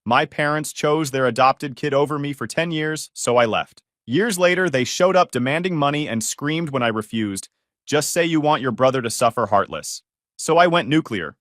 My parents chose their adopted kid over me for 10 years, so I left. Years later, they showed up demanding money and screamed when I refused. Just say you want your brother to suffer heartless. So I went nuclear.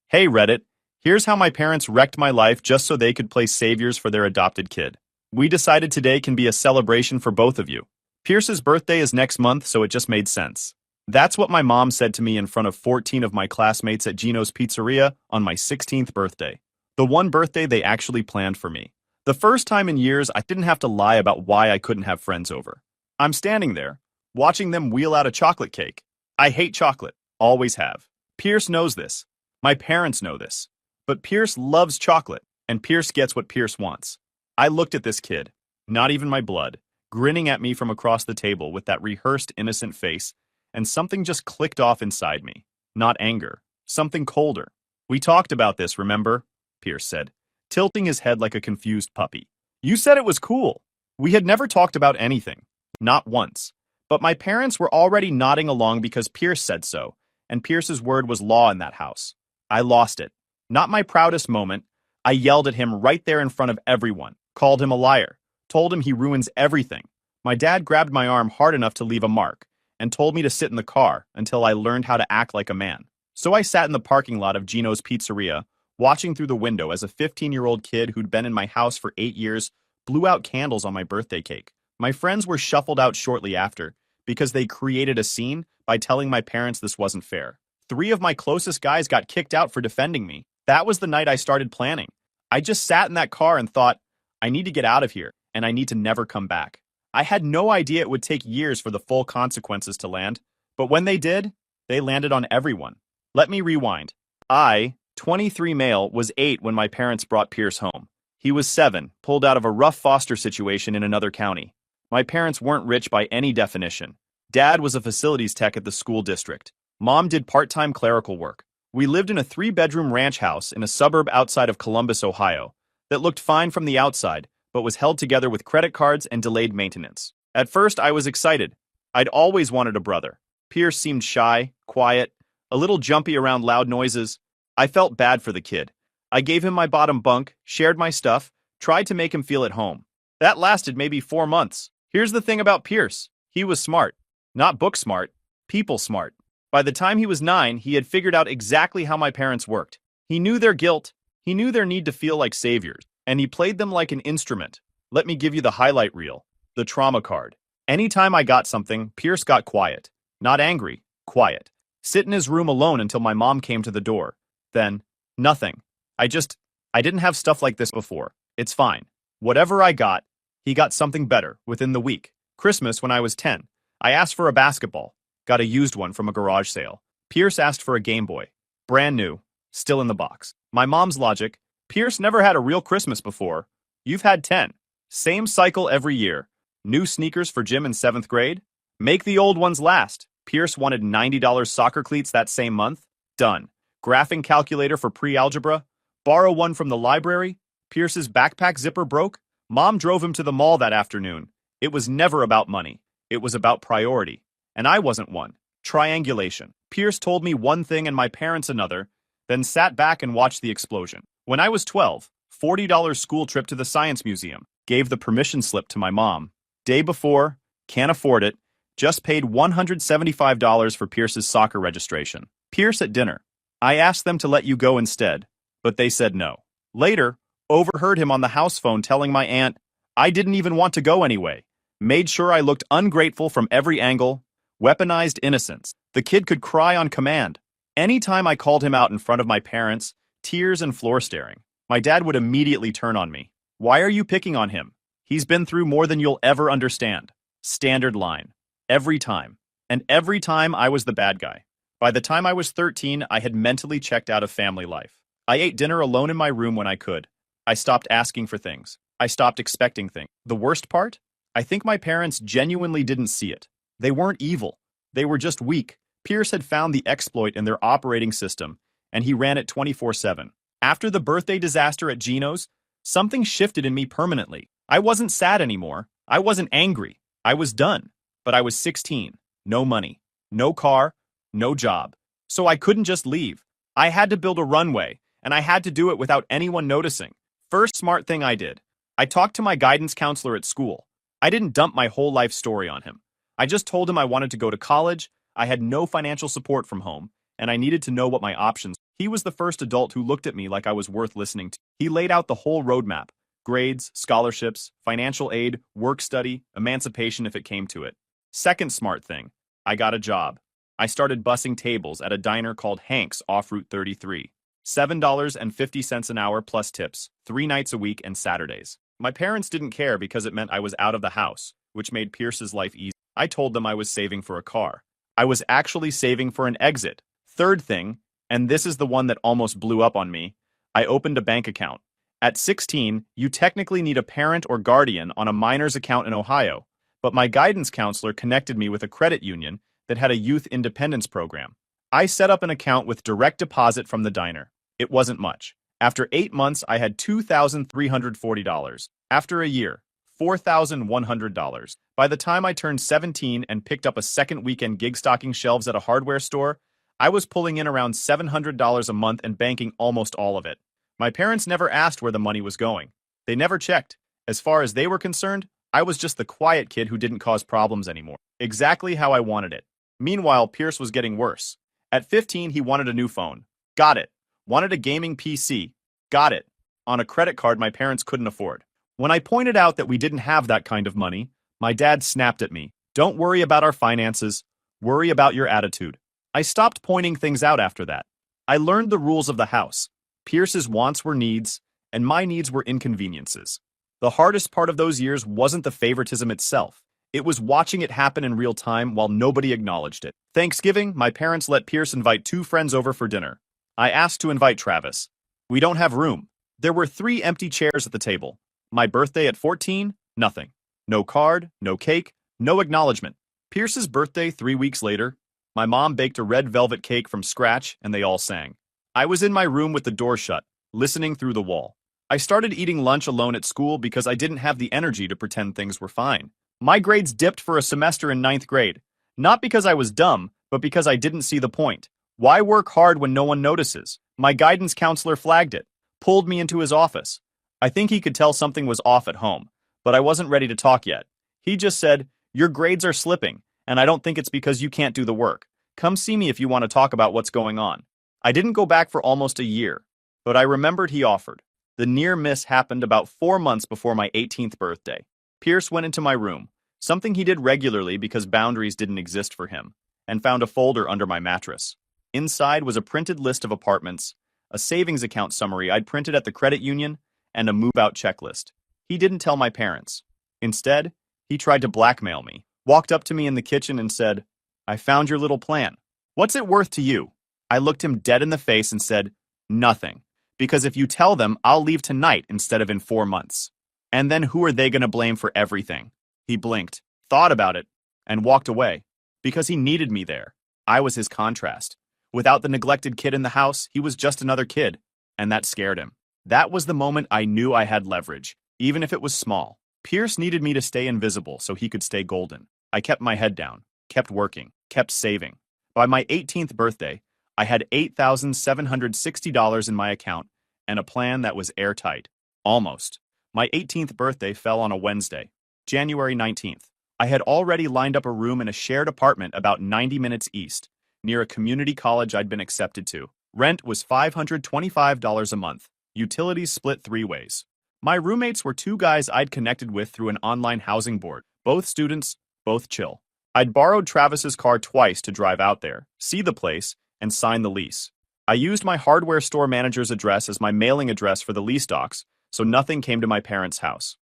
Hey Reddit, here's how my parents wrecked my life just so they could play saviors for their adopted kid. We decided today can be a celebration for both of you. Pierce's birthday is next month, so it just made sense. That's what my mom said to me in front of 14 of my classmates at Gino's Pizzeria on my 16th birthday. The one birthday they actually planned for me. The first time in years I didn't have to lie about why I couldn't have friends over. I'm standing there, watching them wheel out a chocolate cake. I hate chocolate, always have. Pierce knows this. My parents know this. But Pierce loves chocolate, and Pierce gets what Pierce wants. I looked at this kid, not even my blood, grinning at me from across the table with that rehearsed innocent face, and something just clicked off inside me. Not anger, something colder. We talked about this, remember? Pierce said, tilting his head like a confused puppy. You said it was cool. We had never talked about anything. Not once. But my parents were already nodding along because Pierce said so, and Pierce's word was law in that house. I lost it. Not my proudest moment. I yelled at him right there in front of everyone, called him a liar, told him he ruins everything. My dad grabbed my arm hard enough to leave a mark, and told me to sit in the car until I learned how to act like a man. So I sat in the parking lot of Gino's Pizzeria, watching through the window as a 15-year-old kid who'd been in my house for 8 years blew out candles on my birthday cake. My friends were shuffled out shortly after because they created a scene by telling my parents this wasn't fair. 3 of my closest guys got kicked out for defending me. That was the night I started planning. I just sat in that car and thought, I need to get out of here, and I need to never come back. I had no idea it would take years for the full consequences to land, but when they did, they landed on everyone. Let me rewind. I, 23 male, was 8 when my parents brought Pierce home. He was 7, pulled out of a rough foster situation in another county. My parents weren't rich by any definition. Dad was a facilities tech at the school district. Mom did part-time clerical work. We lived in a 3-bedroom ranch house in a suburb outside of Columbus, Ohio, that looked fine from the outside, but was held together with credit cards and delayed maintenance. At first, I was excited. I'd always wanted a brother. Pierce seemed shy, quiet, a little jumpy around loud noises. I felt bad for the kid. I gave him my bottom bunk, shared my stuff, tried to make him feel at home. That lasted maybe 4 months. Here's the thing about Pierce. He was smart. Not book smart, people smart. By the time he was 9, he had figured out exactly how my parents worked. He knew their guilt. He knew their need to feel like saviors. And he played them like an instrument. Let me give you the highlight reel. The trauma card. Anytime I got something, Pierce got quiet. Not angry. Quiet. Sit in his room alone until my mom came to the door. Then, nothing. I didn't have stuff like this before. It's fine. Whatever I got, he got something better within the week. Christmas when I was 10. I asked for a basketball. Got a used one from a garage sale. Pierce asked for a Game Boy. Brand new. Still in the box. My mom's logic. Pierce never had a real Christmas before. You've had 10. Same cycle every year. New sneakers for gym in 7th grade? Make the old ones last. Pierce wanted $90 soccer cleats that same month? Done. Graphing calculator for pre-algebra? Borrow one from the library? Pierce's backpack zipper broke? Mom drove him to the mall that afternoon. It was never about money. It was about priority. And I wasn't one. Triangulation. Pierce told me one thing and my parents another, then sat back and watched the explosion. When I was 12, $40 school trip to the Science Museum. Gave the permission slip to my mom. Day before, can't afford it, just paid $175 for Pierce's soccer registration. Pierce at dinner. I asked them to let you go instead, but they said no. Later, overheard him on the house phone telling my aunt, I didn't even want to go anyway. Made sure I looked ungrateful from every angle. Weaponized innocence. The kid could cry on command. Anytime I called him out in front of my parents, tears and floor staring, my dad would immediately turn on me. Why are you picking on him? He's been through more than you'll ever understand. Standard line. Every time. And every time I was the bad guy. By the time I was 13, I had mentally checked out of family life. I ate dinner alone in my room when I could. I stopped asking for things. I stopped expecting things. The worst part? I think my parents genuinely didn't see it. They weren't evil. They were just weak. Pierce had found the exploit in their operating system, and he ran it 24/7. After the birthday disaster at Gino's, something shifted in me permanently. I wasn't sad anymore. I wasn't angry. I was done. But I was 16. No money. No car. No job. So I couldn't just leave. I had to build a runway, and I had to do it without anyone noticing. First smart thing I did. I talked to my guidance counselor at school. I didn't dump my whole life story on him. I just told him I wanted to go to college, I had no financial support from home, and I needed to know what my options. He was the first adult who looked at me like I was worth listening to. He laid out the whole roadmap: grades, scholarships, financial aid, work study, emancipation if it came to it. Second smart thing. I got a job. I started bussing tables at a diner called Hank's off Route 33. $7.50 an hour plus tips, 3 nights a week and Saturdays. My parents didn't care because it meant I was out of the house, which made Pierce's life easy. I told them I was saving for a car. I was actually saving for an exit. Third thing, and this is the one that almost blew up on me, I opened a bank account. At 16, you technically need a parent or guardian on a minor's account in Ohio, but my guidance counselor connected me with a credit union that had a youth independence program. I set up an account with direct deposit from the diner. It wasn't much. After 8 months, I had $2,340. After a year, $4,100. By the time I turned 17 and picked up a second weekend gig stocking shelves at a hardware store, I was pulling in around $700 a month and banking almost all of it. My parents never asked where the money was going. They never checked. As far as they were concerned, I was just the quiet kid who didn't cause problems anymore. Exactly how I wanted it. Meanwhile, Pierce was getting worse. At 15, he wanted a new phone. Got it. Wanted a gaming PC. Got it. On a credit card my parents couldn't afford. When I pointed out that we didn't have that kind of money, my dad snapped at me. Don't worry about our finances. Worry about your attitude. I stopped pointing things out after that. I learned the rules of the house. Pierce's wants were needs, and my needs were inconveniences. The hardest part of those years wasn't the favoritism itself. It was watching it happen in real time while nobody acknowledged it. Thanksgiving, my parents let Pierce invite 2 friends over for dinner. I asked to invite Travis. We don't have room. There were 3 empty chairs at the table. My birthday at 14, nothing. No card, no cake, no acknowledgement. Pierce's birthday 3 weeks later, my mom baked a red velvet cake from scratch and they all sang. I was in my room with the door shut, listening through the wall. I started eating lunch alone at school because I didn't have the energy to pretend things were fine. My grades dipped for a semester in 9th grade. Not because I was dumb, but because I didn't see the point. Why work hard when no one notices? My guidance counselor flagged it, pulled me into his office. I think he could tell something was off at home, but I wasn't ready to talk yet. He just said, "Your grades are slipping, and I don't think it's because you can't do the work. Come see me if you want to talk about what's going on." I didn't go back for almost a year, but I remembered he offered. The near miss happened about 4 months before my 18th birthday. Pierce went into my room, something he did regularly because boundaries didn't exist for him, and found a folder under my mattress. Inside was a printed list of apartments, a savings account summary I'd printed at the credit union, and a move-out checklist. He didn't tell my parents. Instead, he tried to blackmail me, walked up to me in the kitchen and said, "I found your little plan. What's it worth to you?" I looked him dead in the face and said, "Nothing. Because if you tell them, I'll leave tonight instead of in 4 months. And then who are they going to blame for everything?" He blinked, thought about it, and walked away. Because he needed me there. I was his contrast. Without the neglected kid in the house, he was just another kid. And that scared him. That was the moment I knew I had leverage, even if it was small. Pierce needed me to stay invisible so he could stay golden. I kept my head down, kept working, kept saving. By my 18th birthday, I had $8,760 in my account and a plan that was airtight. Almost. My 18th birthday fell on a Wednesday, January 19th. I had already lined up a room in a shared apartment about 90 minutes east, near a community college I'd been accepted to. Rent was $525 a month. Utilities split 3 ways. My roommates were 2 guys I'd connected with through an online housing board. Both students, both chill. I'd borrowed Travis's car twice to drive out there, see the place, and sign the lease. I used my hardware store manager's address as my mailing address for the lease docs, so nothing came to my parents' house.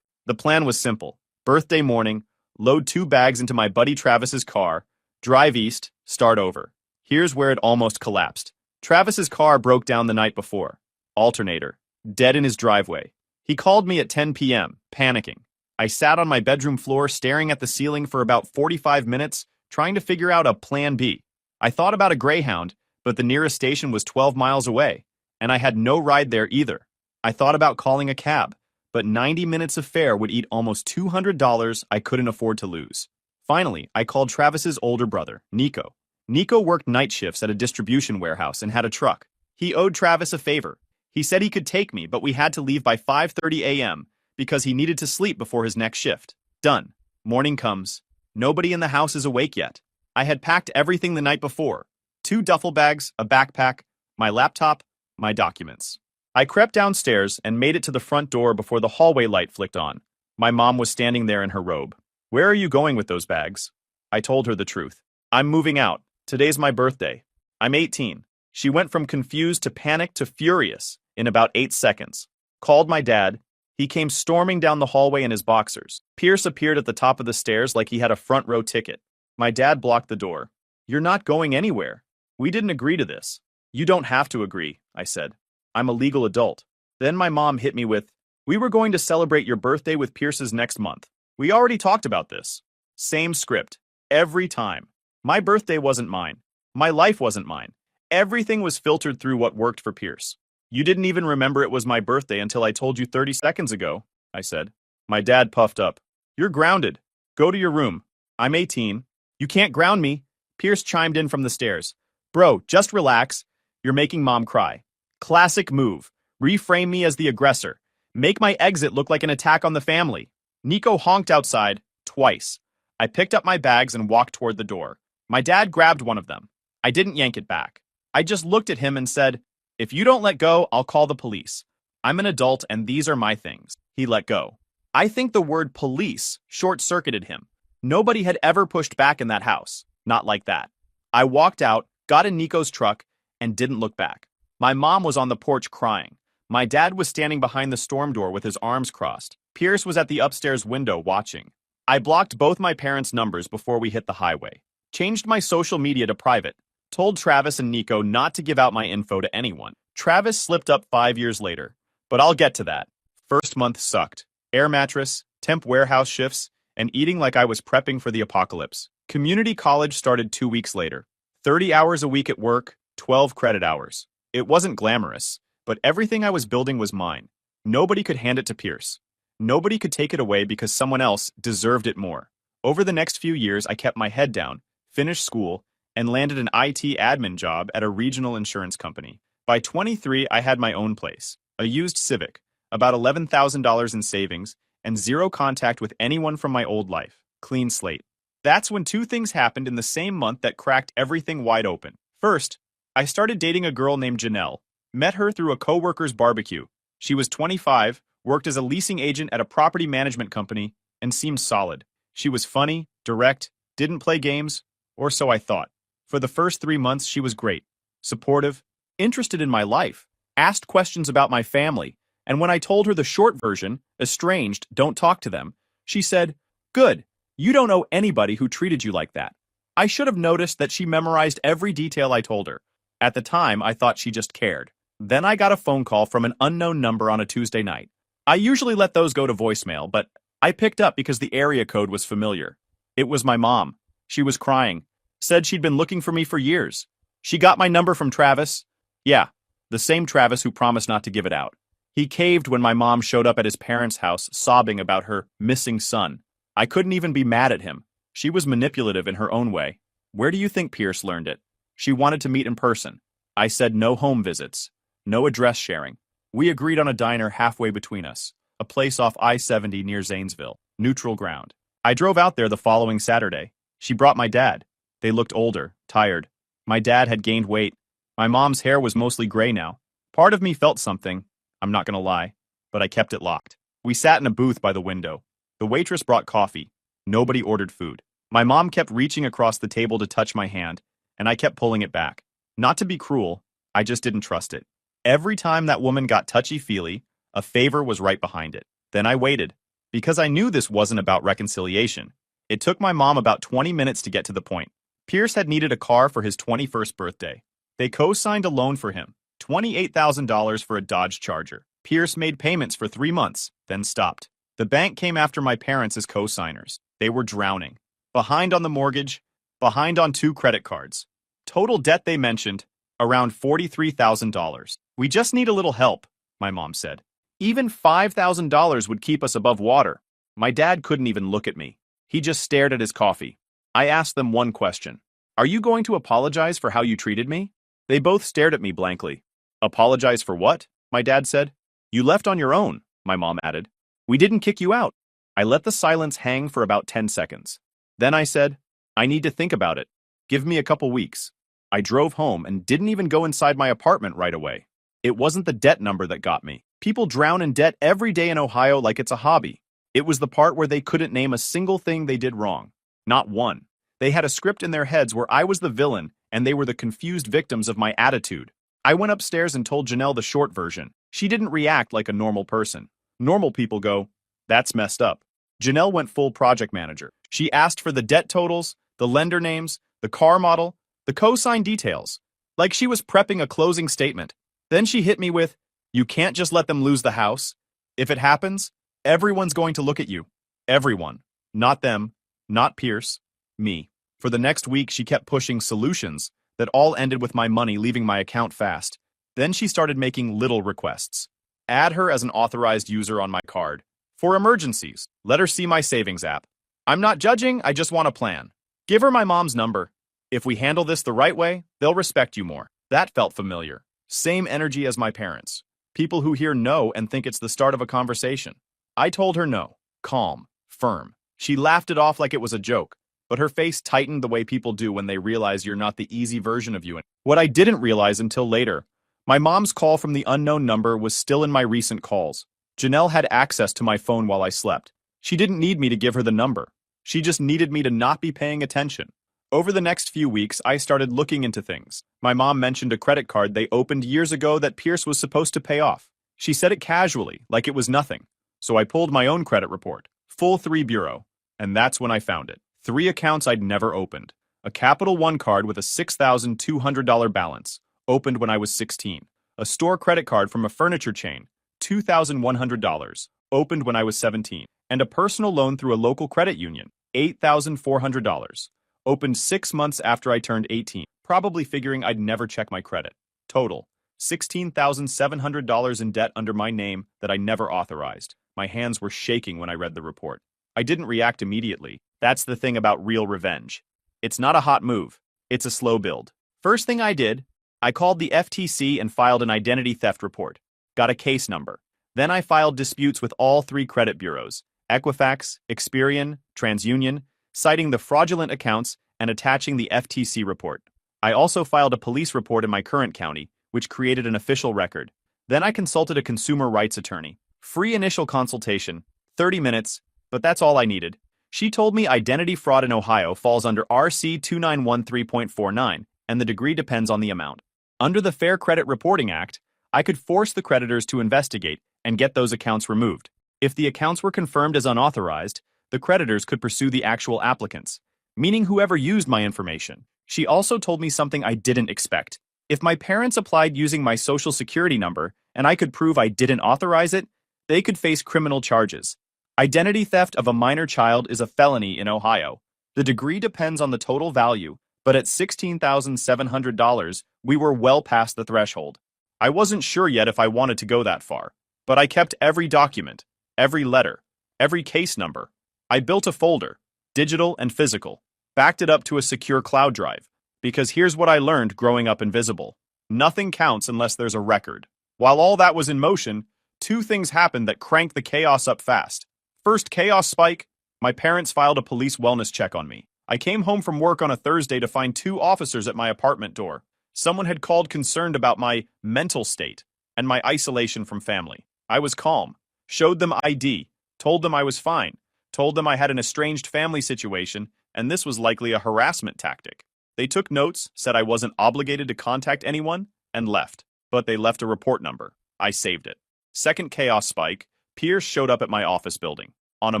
The plan was simple. Birthday morning, load 2 bags into my buddy Travis's car, drive east, start over. Here's where it almost collapsed. Travis's car broke down the night before. Alternator. Dead in his driveway. He called me at 10 p.m., panicking. I sat on my bedroom floor staring at the ceiling for about 45 minutes, trying to figure out a plan B. I thought about a Greyhound, but the nearest station was 12 miles away, and I had no ride there either. I thought about calling a cab, but 90 minutes of fare would eat almost $200 I couldn't afford to lose. Finally, I called Travis's older brother, Nico. Nico worked night shifts at a distribution warehouse and had a truck. He owed Travis a favor. He said he could take me, but we had to leave by 5:30 a.m. because he needed to sleep before his next shift. Done. Morning comes. Nobody in the house is awake yet. I had packed everything the night before. 2 duffel bags, a backpack, my laptop, my documents. I crept downstairs and made it to the front door before the hallway light flicked on. My mom was standing there in her robe. "Where are you going with those bags?" I told her the truth. "I'm moving out. Today's my birthday. I'm 18. She went from confused to panicked to furious in about 8 seconds. Called my dad. He came storming down the hallway in his boxers. Pierce appeared at the top of the stairs like he had a front row ticket. My dad blocked the door. "You're not going anywhere. We didn't agree to this." "You don't have to agree," I said. "I'm a legal adult." Then my mom hit me with, "We were going to celebrate your birthday with Pierce's next month. We already talked about this." Same script. Every time. My birthday wasn't mine. My life wasn't mine. Everything was filtered through what worked for Pierce. "You didn't even remember it was my birthday until I told you 30 seconds ago," I said. My dad puffed up. "You're grounded. Go to your room." "I'm 18. "You can't ground me." Pierce chimed in from the stairs. "Bro, just relax. You're making mom cry." Classic move. Reframe me as the aggressor. Make my exit look like an attack on the family. Nico honked outside, twice. I picked up my bags and walked toward the door. My dad grabbed one of them. I didn't yank it back. I just looked at him and said, "If you don't let go, I'll call the police. I'm an adult and these are my things." He let go. I think the word police short-circuited him. Nobody had ever pushed back in that house. Not like that. I walked out, got in Nico's truck, and didn't look back. My mom was on the porch crying. My dad was standing behind the storm door with his arms crossed. Pierce was at the upstairs window watching. I blocked both my parents' numbers before we hit the highway. Changed my social media to private. Told Travis and Nico not to give out my info to anyone. Travis slipped up 5 years later. But I'll get to that. First month sucked. Air mattress, temp warehouse shifts, and eating like I was prepping for the apocalypse. Community college started 2 weeks later. 30 hours a week at work, 12 credit hours. It wasn't glamorous, but everything I was building was mine. Nobody could hand it to Pierce. Nobody could take it away because someone else deserved it more. Over the next few years, I kept my head down, finished school, and landed an IT admin job at a regional insurance company. By 23, I had my own place, a used Civic, about $11,000 in savings, and zero contact with anyone from my old life. Clean slate. That's when 2 things happened in the same month that cracked everything wide open. First, I started dating a girl named Janelle. Met her through a coworker's barbecue. She was 25, worked as a leasing agent at a property management company, and seemed solid. She was funny, direct, didn't play games, or so I thought. For the first 3 months, she was great. Supportive, interested in my life, asked questions about my family, and when I told her the short version, estranged, don't talk to them, she said, "Good, you don't know anybody who treated you like that." I should have noticed that she memorized every detail I told her. At the time, I thought she just cared. Then I got a phone call from an unknown number on a Tuesday night. I usually let those go to voicemail, but I picked up because the area code was familiar. It was my mom. She was crying. Said she'd been looking for me for years. She got my number from Travis. Yeah, the same Travis who promised not to give it out. He caved when my mom showed up at his parents' house sobbing about her missing son. I couldn't even be mad at him. She was manipulative in her own way. Where do you think Pierce learned it? She wanted to meet in person. I said no home visits. No address sharing. We agreed on a diner halfway between us, a place off I-70 near Zanesville, neutral ground. I drove out there the following Saturday. She brought my dad. They looked older, tired. My dad had gained weight. My mom's hair was mostly gray now. Part of me felt something, I'm not gonna lie, but I kept it locked. We sat in a booth by the window. The waitress brought coffee. Nobody ordered food. My mom kept reaching across the table to touch my hand, and I kept pulling it back. Not to be cruel, I just didn't trust it. Every time that woman got touchy-feely, a favor was right behind it. Then I waited, because I knew this wasn't about reconciliation. It took my mom about 20 minutes to get to the point. Pierce had needed a car for his 21st birthday. They co-signed a loan for him, $28,000 for a Dodge Charger. Pierce made payments for 3 months, then stopped. The bank came after my parents as co-signers. They were drowning. Behind on the mortgage, behind on 2 credit cards. Total debt they mentioned, around $43,000. "We just need a little help," my mom said. "Even $5,000 would keep us above water." My dad couldn't even look at me. He just stared at his coffee. I asked them one question. "Are you going to apologize for how you treated me?" They both stared at me blankly. "Apologize for what?" my dad said. You left on your own, my mom added. We didn't kick you out. I let the silence hang for about 10 seconds. Then I said, I need to think about it. Give me a couple weeks. I drove home and didn't even go inside my apartment right away. It wasn't the debt number that got me. People drown in debt every day in Ohio like it's a hobby. It was the part where they couldn't name a single thing they did wrong. Not one. They had a script in their heads where I was the villain and they were the confused victims of my attitude. I went upstairs and told Janelle the short version. She didn't react like a normal person. Normal people go, that's messed up. Janelle went full project manager. She asked for the debt totals, the lender names, the car model, the cosign details. Like she was prepping a closing statement. Then she hit me with, you can't just let them lose the house. If it happens, everyone's going to look at you. Everyone. Not them, not Pierce, me. For the next week, she kept pushing solutions that all ended with my money leaving my account fast. Then she started making little requests. Add her as an authorized user on my card. For emergencies, let her see my savings app. I'm not judging, I just want a plan. Give her my mom's number. If we handle this the right way, they'll respect you more. That felt familiar. Same energy as my parents. People who hear no and think it's the start of a conversation. I told her no. Calm. Firm. She laughed it off like it was a joke, but her face tightened the way people do when they realize you're not the easy version of you. What I didn't realize until later, my mom's call from the unknown number was still in my recent calls. Janelle had access to my phone while I slept. She didn't need me to give her the number. She just needed me to not be paying attention. Over the next few weeks, I started looking into things. My mom mentioned a credit card they opened years ago that Pierce was supposed to pay off. She said it casually, like it was nothing. So I pulled my own credit report, full 3 bureau, and that's when I found it. 3 accounts I'd never opened. A Capital One card with a $6,200 balance, opened when I was 16. A store credit card from a furniture chain, $2,100, opened when I was 17. And a personal loan through a local credit union, $8,400. Opened 6 months after I turned 18, probably figuring I'd never check my credit. Total, $16,700 in debt under my name that I never authorized. My hands were shaking when I read the report. I didn't react immediately. That's the thing about real revenge. It's not a hot move. It's a slow build. First thing I did, I called the FTC and filed an identity theft report. Got a case number. Then I filed disputes with all 3 credit bureaus, Equifax, Experian, TransUnion, citing the fraudulent accounts and attaching the FTC report. I also filed a police report in my current county, which created an official record. Then I consulted a consumer rights attorney. Free initial consultation, 30 minutes, but that's all I needed. She told me identity fraud in Ohio falls under RC 2913.49, and the degree depends on the amount. Under the Fair Credit Reporting Act, I could force the creditors to investigate and get those accounts removed. If the accounts were confirmed as unauthorized, the creditors could pursue the actual applicants, meaning whoever used my information. She also told me something I didn't expect. If my parents applied using my social security number and I could prove I didn't authorize it, they could face criminal charges. Identity theft of a minor child is a felony in Ohio. The degree depends on the total value, but at $16,700, we were well past the threshold. I wasn't sure yet if I wanted to go that far, but I kept every document, every letter, every case number. I built a folder, digital and physical, backed it up to a secure cloud drive, because here's what I learned growing up invisible. Nothing counts unless there's a record. While all that was in motion, 2 things happened that cranked the chaos up fast. First chaos spike, my parents filed a police wellness check on me. I came home from work on a Thursday to find 2 officers at my apartment door. Someone had called concerned about my mental state and my isolation from family. I was calm, showed them ID, told them I was fine, told them I had an estranged family situation, and this was likely a harassment tactic. They took notes, said I wasn't obligated to contact anyone, and left. But they left a report number. I saved it. Second chaos spike, Pierce showed up at my office building. On a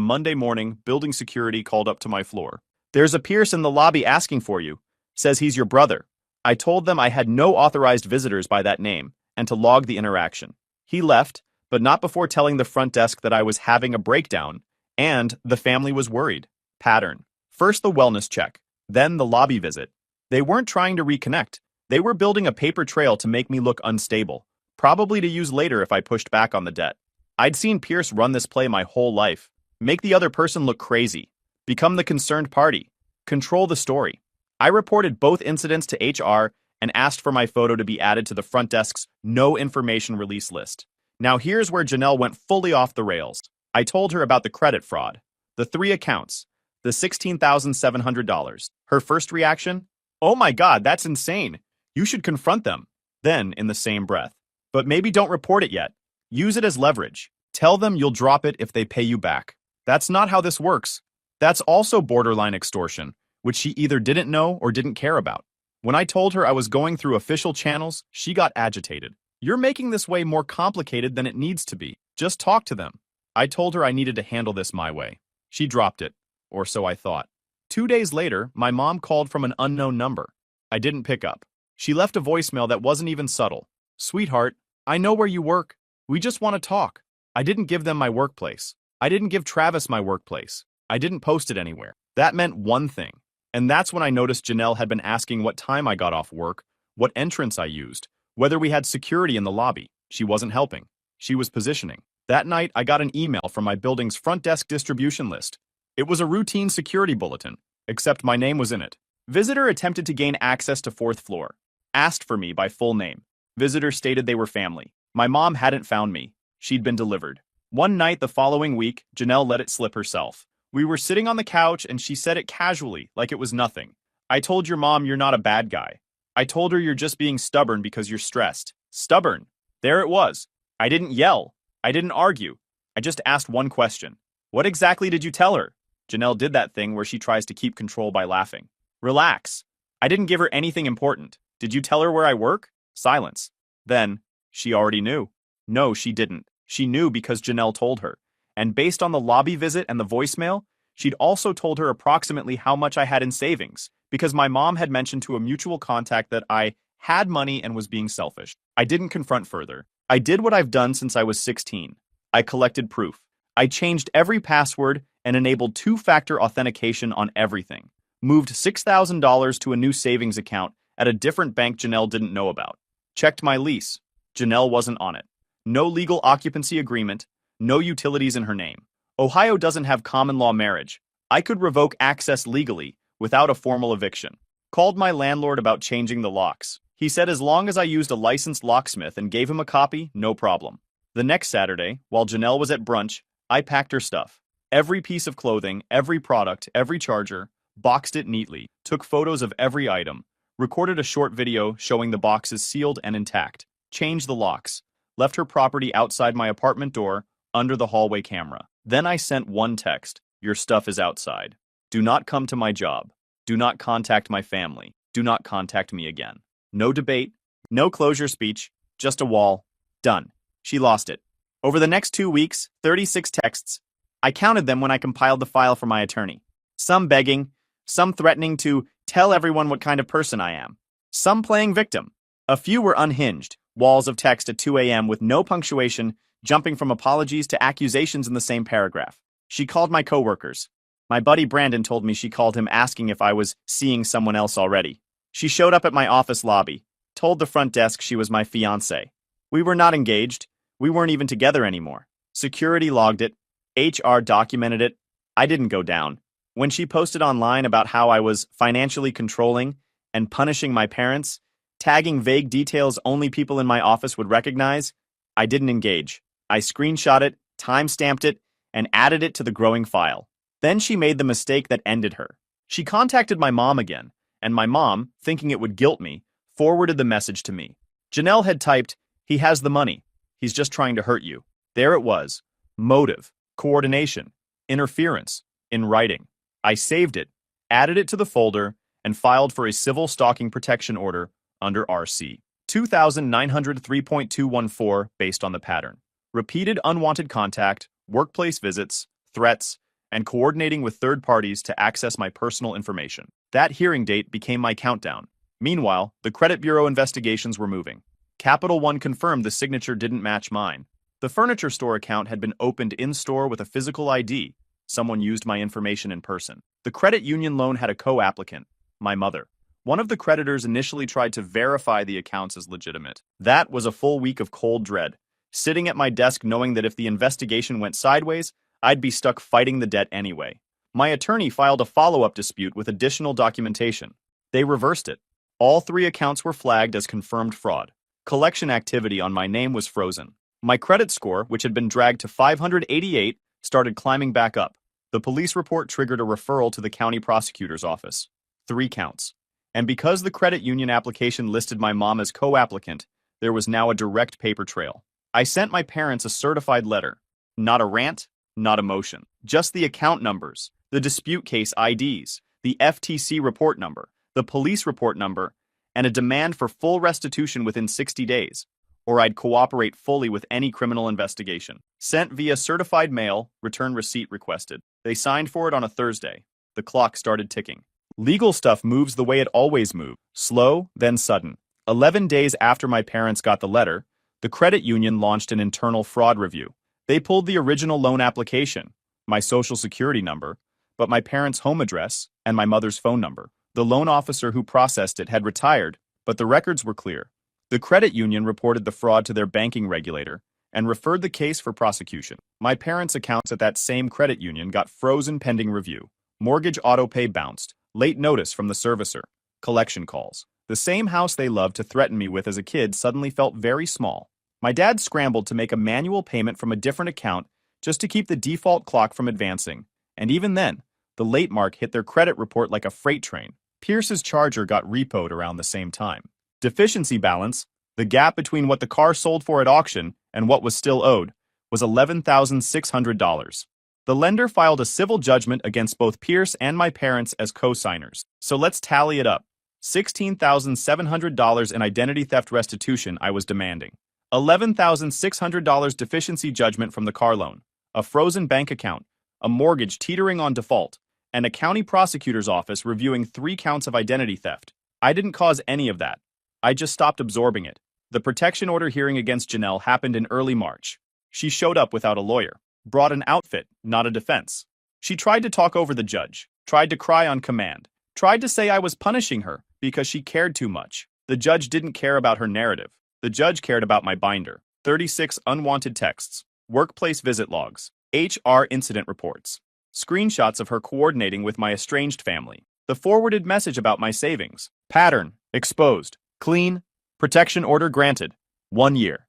Monday morning, building security called up to my floor. There's a Pierce in the lobby asking for you. Says he's your brother. I told them I had no authorized visitors by that name, and to log the interaction. He left, but not before telling the front desk that I was having a breakdown, and the family was worried. Pattern. First the wellness check, then the lobby visit. They weren't trying to reconnect. They were building a paper trail to make me look unstable, probably to use later if I pushed back on the debt. I'd seen Pierce run this play my whole life. Make the other person look crazy. Become the concerned party. Control the story. I reported both incidents to HR, and asked for my photo to be added to the front desk's no information release list. Now here's where Janelle went fully off the rails. I told her about the credit fraud, the 3 accounts, the $16,700. Her first reaction? Oh my God, that's insane. You should confront them. Then, in the same breath. But maybe don't report it yet. Use it as leverage. Tell them you'll drop it if they pay you back. That's not how this works. That's also borderline extortion, which she either didn't know or didn't care about. When I told her I was going through official channels, she got agitated. You're making this way more complicated than it needs to be. Just talk to them. I told her I needed to handle this my way. She dropped it, or so I thought. 2 days later, my mom called from an unknown number. I didn't pick up. She left a voicemail that wasn't even subtle. Sweetheart, I know where you work. We just want to talk. I didn't give them my workplace. I didn't give Travis my workplace. I didn't post it anywhere. That meant one thing. And that's when I noticed Janelle had been asking what time I got off work, what entrance I used, whether we had security in the lobby. She wasn't helping. She was positioning. That night, I got an email from my building's front desk distribution list. It was a routine security bulletin, except my name was in it. Visitor attempted to gain access to 4th floor. Asked for me by full name. Visitor stated they were family. My mom hadn't found me. She'd been delivered. One night the following week, Janelle let it slip herself. We were sitting on the couch and she said it casually, like it was nothing. I told your mom you're not a bad guy. I told her you're just being stubborn because you're stressed. Stubborn. There it was. I didn't yell. I didn't argue. I just asked one question. What exactly did you tell her? Janelle did that thing where she tries to keep control by laughing. Relax. I didn't give her anything important. Did you tell her where I work? Silence. Then, she already knew. No, she didn't. She knew because Janelle told her. And based on the lobby visit and the voicemail, she'd also told her approximately how much I had in savings, because my mom had mentioned to a mutual contact that I had money and was being selfish. I didn't confront further. I did what I've done since I was 16. I collected proof. I changed every password and enabled 2-factor authentication on everything. Moved $6,000 to a new savings account at a different bank Janelle didn't know about. Checked my lease. Janelle wasn't on it. No legal occupancy agreement. No utilities in her name. Ohio doesn't have common law marriage. I could revoke access legally without a formal eviction. Called my landlord about changing the locks. He said as long as I used a licensed locksmith and gave him a copy, no problem. The next Saturday, while Janelle was at brunch, I packed her stuff. Every piece of clothing, every product, every charger, boxed it neatly, took photos of every item, recorded a short video showing the boxes sealed and intact, changed the locks, left her property outside my apartment door, under the hallway camera. Then I sent one text. Your stuff is outside. Do not come to my job. Do not contact my family. Do not contact me again. No debate, no closure speech, just a wall. Done. She lost it. Over the next 2 weeks, 36 texts. I counted them when I compiled the file for my attorney. Some begging, some threatening to tell everyone what kind of person I am. Some playing victim. A few were unhinged, walls of text at 2 a.m. with no punctuation, jumping from apologies to accusations in the same paragraph. She called my coworkers. My buddy Brandon told me she called him asking if I was seeing someone else already. She showed up at my office lobby, told the front desk she was my fiancé. We were not engaged. We weren't even together anymore. Security logged it. HR documented it. I didn't go down. When she posted online about how I was financially controlling and punishing my parents, tagging vague details only people in my office would recognize, I didn't engage. I screenshot it, time-stamped it, and added it to the growing file. Then she made the mistake that ended her. She contacted my mom again, and my mom, thinking it would guilt me, forwarded the message to me. Janelle had typed, "He has the money. He's just trying to hurt you." There it was. Motive, coordination, interference, in writing. I saved it, added it to the folder, and filed for a civil stalking protection order under RC 2903.214 based on the pattern. Repeated unwanted contact, workplace visits, threats, and coordinating with third parties to access my personal information. That hearing date became my countdown. Meanwhile, the credit bureau investigations were moving. Capital One confirmed the signature didn't match mine. The furniture store account had been opened in-store with a physical ID. Someone used my information in person. The credit union loan had a co-applicant, my mother. One of the creditors initially tried to verify the accounts as legitimate. That was a full week of cold dread. Sitting at my desk knowing that if the investigation went sideways, I'd be stuck fighting the debt anyway. My attorney filed a follow-up dispute with additional documentation. They reversed it. All three accounts were flagged as confirmed fraud. Collection activity on my name was frozen. My credit score, which had been dragged to 588, started climbing back up. The police report triggered a referral to the county prosecutor's office. 3 counts. And because the credit union application listed my mom as co-applicant, there was now a direct paper trail. I sent my parents a certified letter. Not a rant, not a motion. Just the account numbers, the dispute case IDs, the FTC report number, the police report number, and a demand for full restitution within 60 days, or I'd cooperate fully with any criminal investigation. Sent via certified mail, return receipt requested. They signed for it on a Thursday. The clock started ticking. Legal stuff moves the way it always moved, slow, then sudden. 11 days after my parents got the letter, the credit union launched an internal fraud review. They pulled the original loan application, my social security number, but my parents' home address and my mother's phone number. The loan officer who processed it had retired, but the records were clear. The credit union reported the fraud to their banking regulator and referred the case for prosecution. My parents' accounts at that same credit union got frozen pending review. Mortgage autopay bounced. Late notice from the servicer. Collection calls. The same house they loved to threaten me with as a kid suddenly felt very small. My dad scrambled to make a manual payment from a different account just to keep the default clock from advancing. And even then, the late mark hit their credit report like a freight train. Pierce's Charger got repoed around the same time. Deficiency balance, the gap between what the car sold for at auction and what was still owed, was $11,600. The lender filed a civil judgment against both Pierce and my parents as co-signers. So let's tally it up. $16,700 in identity theft restitution I was demanding. $11,600 deficiency judgment from the car loan. A frozen bank account. A mortgage teetering on default. And a county prosecutor's office reviewing 3 counts of identity theft. I didn't cause any of that. I just stopped absorbing it. The protection order hearing against Janelle happened in early March. She showed up without a lawyer. Brought an outfit, not a defense. She tried to talk over the judge, tried to cry on command, tried to say I was punishing her because she cared too much. The judge didn't care about her narrative. The judge cared about my binder. 36 unwanted texts, workplace visit logs, HR incident reports, screenshots of her coordinating with my estranged family, the forwarded message about my savings, pattern, exposed, clean, protection order granted, 1 year.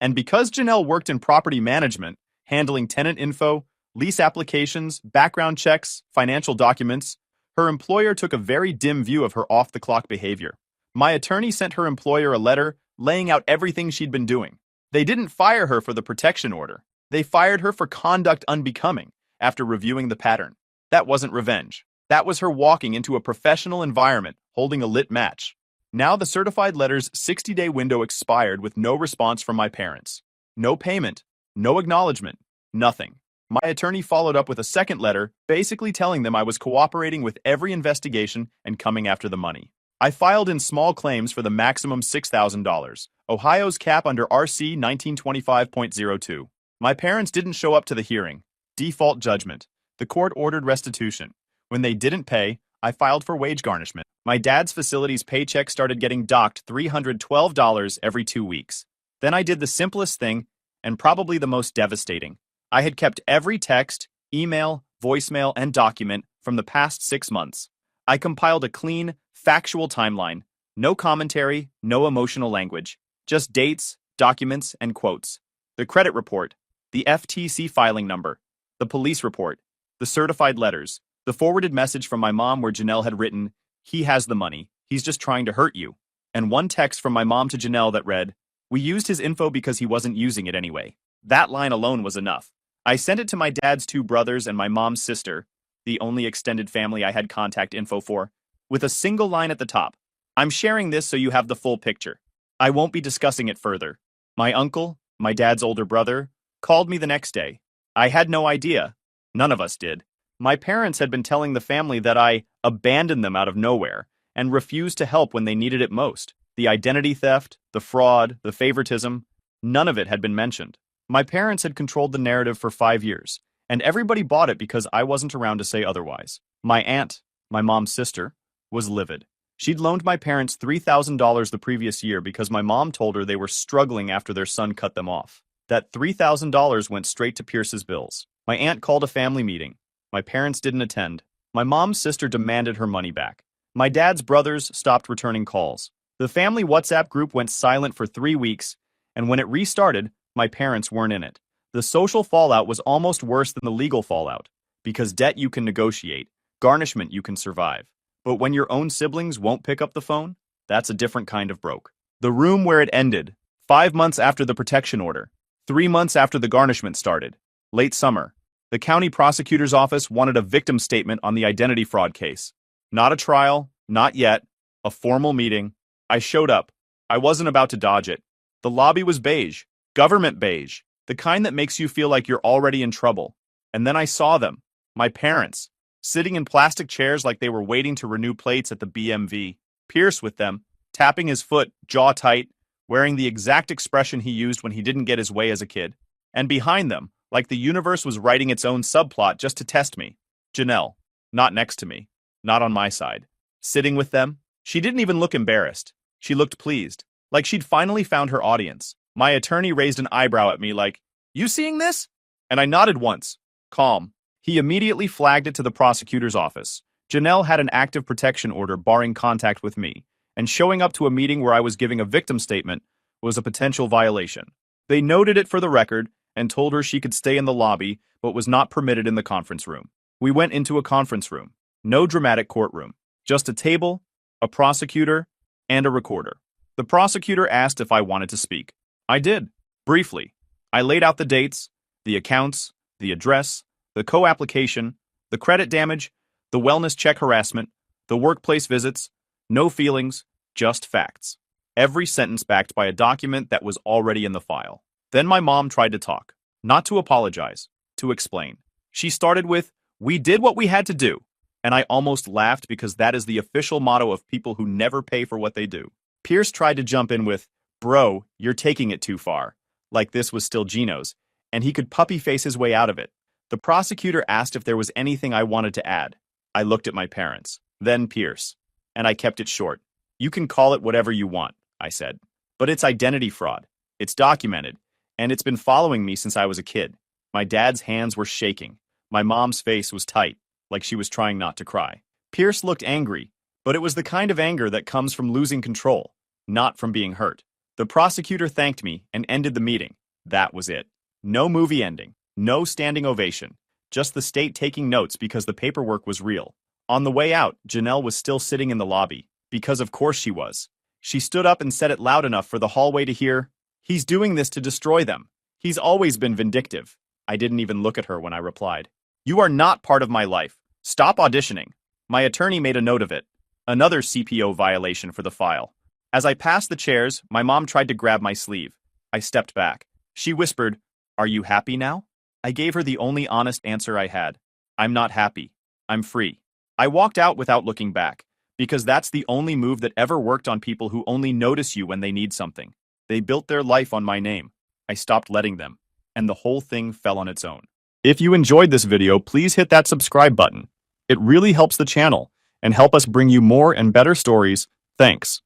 And because Janelle worked in property management, handling tenant info, lease applications, background checks, financial documents, her employer took a very dim view of her off-the-clock behavior. My attorney sent her employer a letter laying out everything she'd been doing. They didn't fire her for the protection order. They fired her for conduct unbecoming after reviewing the pattern. That wasn't revenge. That was her walking into a professional environment, holding a lit match. Now the certified letter's 60-day window expired with no response from my parents. No payment. No acknowledgement. Nothing. My attorney followed up with a second letter, basically telling them I was cooperating with every investigation and coming after the money. I filed in small claims for the maximum $6,000, Ohio's cap under RC 1925.02. My parents didn't show up to the hearing. Default judgment. The court ordered restitution. When they didn't pay, I filed for wage garnishment. My dad's facility's paycheck started getting docked $312 every 2 weeks. Then I did the simplest thing, and probably the most devastating. I had kept every text, email, voicemail, and document from the past 6 months. I compiled a clean, factual timeline. No commentary, no emotional language. Just dates, documents, and quotes. The credit report, the FTC filing number, the police report, the certified letters, the forwarded message from my mom where Janelle had written, "He has the money. He's just trying to hurt you." And one text from my mom to Janelle that read, "We used his info because he wasn't using it anyway." That line alone was enough. I sent it to my dad's 2 brothers and my mom's sister, the only extended family I had contact info for, with a single line at the top. "I'm sharing this so you have the full picture. I won't be discussing it further." My uncle, my dad's older brother, called me the next day. I had no idea. None of us did. My parents had been telling the family that I abandoned them out of nowhere and refused to help when they needed it most. The identity theft, the fraud, the favoritism, none of it had been mentioned. My parents had controlled the narrative for 5 years, and everybody bought it because I wasn't around to say otherwise. My aunt, my mom's sister, was livid. She'd loaned my parents $3,000 the previous year because my mom told her they were struggling after their son cut them off. That $3,000 went straight to Pierce's bills. My aunt called a family meeting. My parents didn't attend. My mom's sister demanded her money back. My dad's brothers stopped returning calls. The family WhatsApp group went silent for 3 weeks, and when it restarted, my parents weren't in it. The social fallout was almost worse than the legal fallout, because debt you can negotiate, garnishment you can survive. But when your own siblings won't pick up the phone, that's a different kind of broke. The room where it ended, 5 months after the protection order, 3 months after the garnishment started, late summer. The county prosecutor's office wanted a victim statement on the identity fraud case. Not a trial, not yet, a formal meeting. I showed up. I wasn't about to dodge it. The lobby was beige, government beige, the kind that makes you feel like you're already in trouble. And then I saw them, my parents, sitting in plastic chairs like they were waiting to renew plates at the BMV. Pierce with them, tapping his foot, jaw tight, wearing the exact expression he used when he didn't get his way as a kid. And behind them, like the universe was writing its own subplot just to test me, Janelle, not next to me, not on my side. Sitting with them, she didn't even look embarrassed. She looked pleased, like she'd finally found her audience. My attorney raised an eyebrow at me like, "You seeing this?" And I nodded once, calm. He immediately flagged it to the prosecutor's office. Janelle had an active protection order barring contact with me, and showing up to a meeting where I was giving a victim statement was a potential violation. They noted it for the record and told her she could stay in the lobby but was not permitted in the conference room. We went into a conference room. No dramatic courtroom. Just a table, a prosecutor, and a recorder. The prosecutor asked if I wanted to speak. I did, briefly. I laid out the dates, the accounts, the address, the co-application, the credit damage, the wellness check harassment, the workplace visits, no feelings, just facts. Every sentence backed by a document that was already in the file. Then my mom tried to talk, not to apologize, to explain. She started with, "We did what we had to do," and I almost laughed because that is the official motto of people who never pay for what they do. Pierce tried to jump in with, "Bro, you're taking it too far," like this was still Gino's, and he could puppy face his way out of it. The prosecutor asked if there was anything I wanted to add. I looked at my parents, then Pierce, and I kept it short. "You can call it whatever you want," I said, "but it's identity fraud. It's documented, and it's been following me since I was a kid." My dad's hands were shaking. My mom's face was tight, like she was trying not to cry. Pierce looked angry, but it was the kind of anger that comes from losing control, not from being hurt. The prosecutor thanked me and ended the meeting. That was it. No movie ending, no standing ovation, just the state taking notes because the paperwork was real. On the way out, Janelle was still sitting in the lobby, because of course she was. She stood up and said it loud enough for the hallway to hear, "He's doing this to destroy them. He's always been vindictive." I didn't even look at her when I replied. "You are not part of my life. Stop auditioning." My attorney made a note of it. Another CPO violation for the file. As I passed the chairs, my mom tried to grab my sleeve. I stepped back. She whispered, "Are you happy now?" I gave her the only honest answer I had. "I'm not happy. I'm free." I walked out without looking back, because that's the only move that ever worked on people who only notice you when they need something. They built their life on my name. I stopped letting them, and the whole thing fell on its own. If you enjoyed this video, please hit that subscribe button. It really helps the channel and help us bring you more and better stories. Thanks.